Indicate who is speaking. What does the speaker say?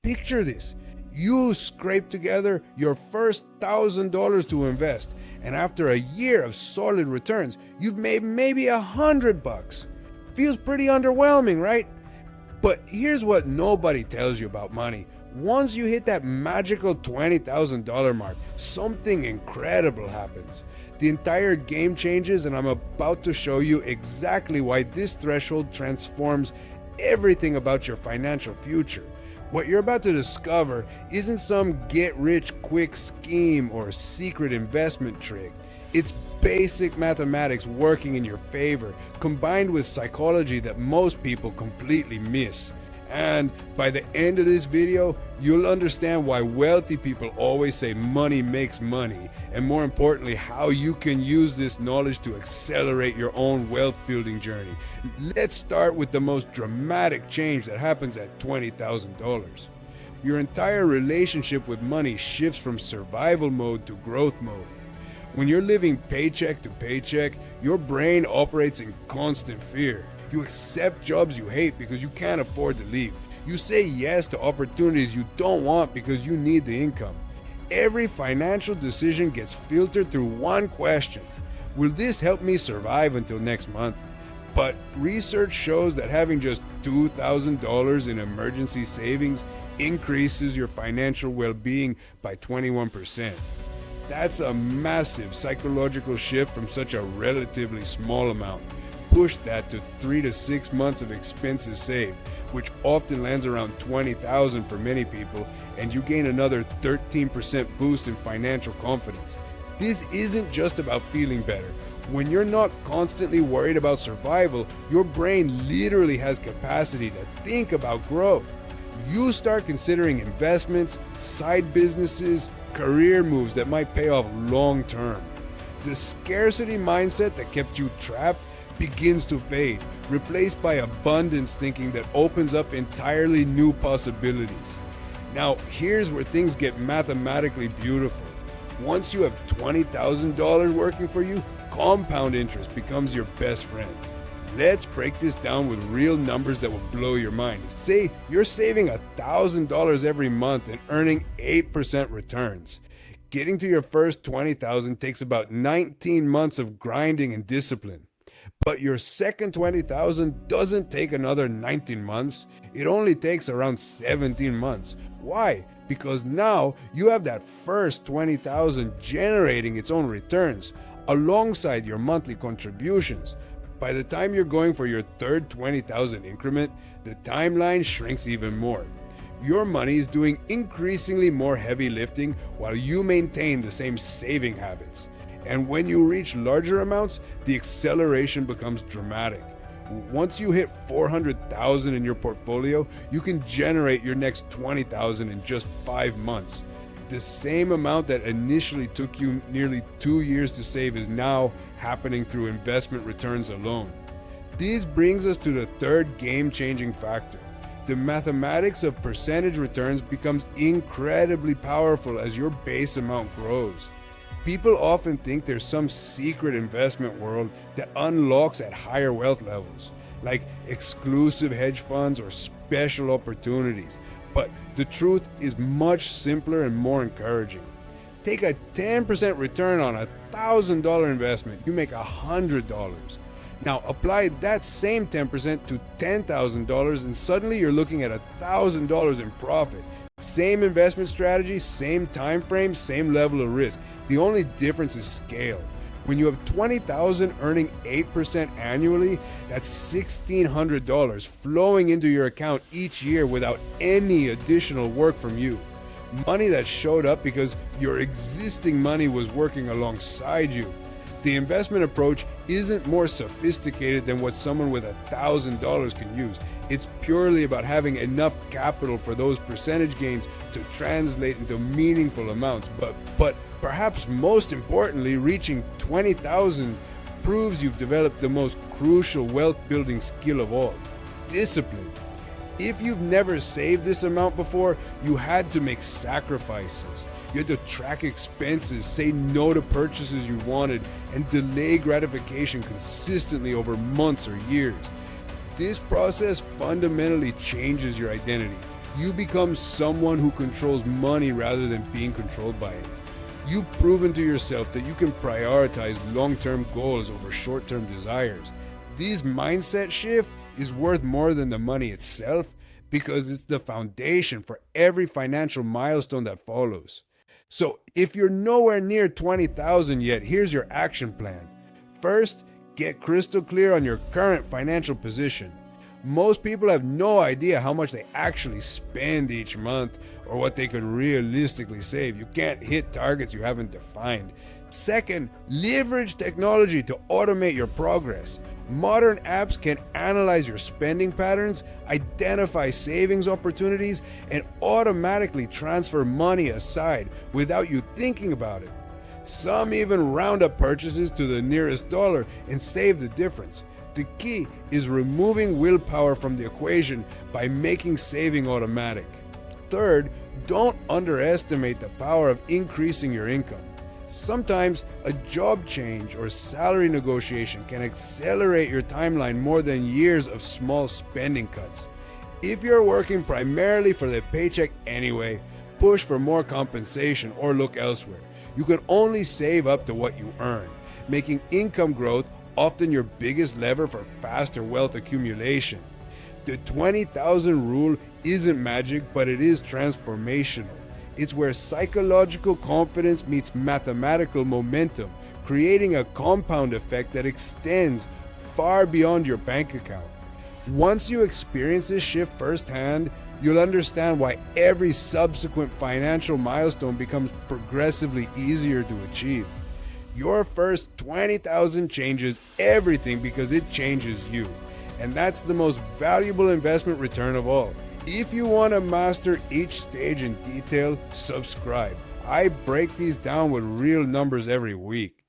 Speaker 1: Picture this. You scrape together your first $1,000 to invest, and after a year of solid returns, you've made maybe $100. Feels pretty underwhelming, right? But here's what nobody tells you about money. Once you hit that magical $20,000 mark, something incredible happens. The entire game changes, and I'm about to show you exactly why this threshold transforms everything about your financial future. What you're about to discover isn't some get-rich-quick scheme or secret investment trick. It's basic mathematics working in your favor, combined with psychology that most people completely miss. And by the end of this video, you'll understand why wealthy people always say money makes money, and more importantly, how you can use this knowledge to accelerate your own wealth building journey. Let's start with the most dramatic change that happens at $20,000. Your entire relationship with money shifts from survival mode to growth mode. When you're living paycheck to paycheck, your brain operates in constant fear. You accept jobs you hate because you can't afford to leave. You say yes to opportunities you don't want because you need the income. Every financial decision gets filtered through one question: will this help me survive until next month? But research shows that having just $2,000 in emergency savings increases your financial well-being by 21%. That's a massive psychological shift from such a relatively small amount. Push that to 3 to 6 months of expenses saved, which often lands around $20,000 for many people, and you gain another 13% boost in financial confidence. This isn't just about feeling better. When you're not constantly worried about survival, your brain literally has capacity to think about growth. You start considering investments, side businesses, career moves that might pay off long term. The scarcity mindset that kept you trapped begins to fade, replaced by abundance thinking that opens up entirely new possibilities. Now, here's where things get mathematically beautiful. Once you have $20,000 working for you, compound interest becomes your best friend. Let's break this down with real numbers that will blow your mind. Say you're saving $1,000 every month and earning 8% returns. Getting to your first $20,000 takes about 19 months of grinding and discipline. But your second $20,000 doesn't take another 19 months. It only takes around 17 months. Why? Because now you have that first $20,000 generating its own returns alongside your monthly contributions. By the time you're going for your third $20,000 increment, the timeline shrinks even more. Your money is doing increasingly more heavy lifting while you maintain the same saving habits. And when you reach larger amounts, the acceleration becomes dramatic. Once you hit $400,000 in your portfolio, you can generate your next $20,000 in just 5 months. The same amount that initially took you nearly 2 years to save is now happening through investment returns alone. This brings us to the third game-changing factor. The mathematics of percentage returns becomes incredibly powerful as your base amount grows. People often think there's some secret investment world that unlocks at higher wealth levels, like exclusive hedge funds or special opportunities. But the truth is much simpler and more encouraging. Take a 10% return on a $1,000 investment, you make $100. Now apply that same 10% to $10,000 and suddenly you're looking at $1,000 in profit. Same investment strategy, same time frame, same level of risk. The only difference is scale. When you have $20,000 earning 8% annually, that's $1,600 flowing into your account each year without any additional work from you. Money that showed up because your existing money was working alongside you. The investment approach isn't more sophisticated than what someone with $1,000 can use. It's purely about having enough capital for those percentage gains to translate into meaningful amounts. But perhaps most importantly, reaching $20,000 proves you've developed the most crucial wealth building skill of all: discipline. If you've never saved this amount before, you had to make sacrifices. You had to track expenses, say no to purchases you wanted, and delay gratification consistently over months or years. This process fundamentally changes your identity. You become someone who controls money rather than being controlled by it. You've proven to yourself that you can prioritize long-term goals over short-term desires. This mindset shift is worth more than the money itself because it's the foundation for every financial milestone that follows. So if you're nowhere near 20,000 yet, here's your action plan. First, get crystal clear on your current financial position. Most people have no idea how much they actually spend each month or what they could realistically save. You can't hit targets you haven't defined. Second, leverage technology to automate your progress. Modern apps can analyze your spending patterns, identify savings opportunities, and automatically transfer money aside without you thinking about it. Some even round up purchases to the nearest dollar and save the difference. The key is removing willpower from the equation by making saving automatic. Third, don't underestimate the power of increasing your income. Sometimes a job change or salary negotiation can accelerate your timeline more than years of small spending cuts. If you're working primarily for the paycheck anyway, push for more compensation or look elsewhere. You can only save up to what you earn, making income growth often your biggest lever for faster wealth accumulation. The 20,000 rule isn't magic, but it is transformational. It's where psychological confidence meets mathematical momentum, creating a compound effect that extends far beyond your bank account. Once you experience this shift firsthand, you'll understand why every subsequent financial milestone becomes progressively easier to achieve. Your first 20,000 changes everything because it changes you. And that's the most valuable investment return of all. If you want to master each stage in detail, subscribe. I break these down with real numbers every week.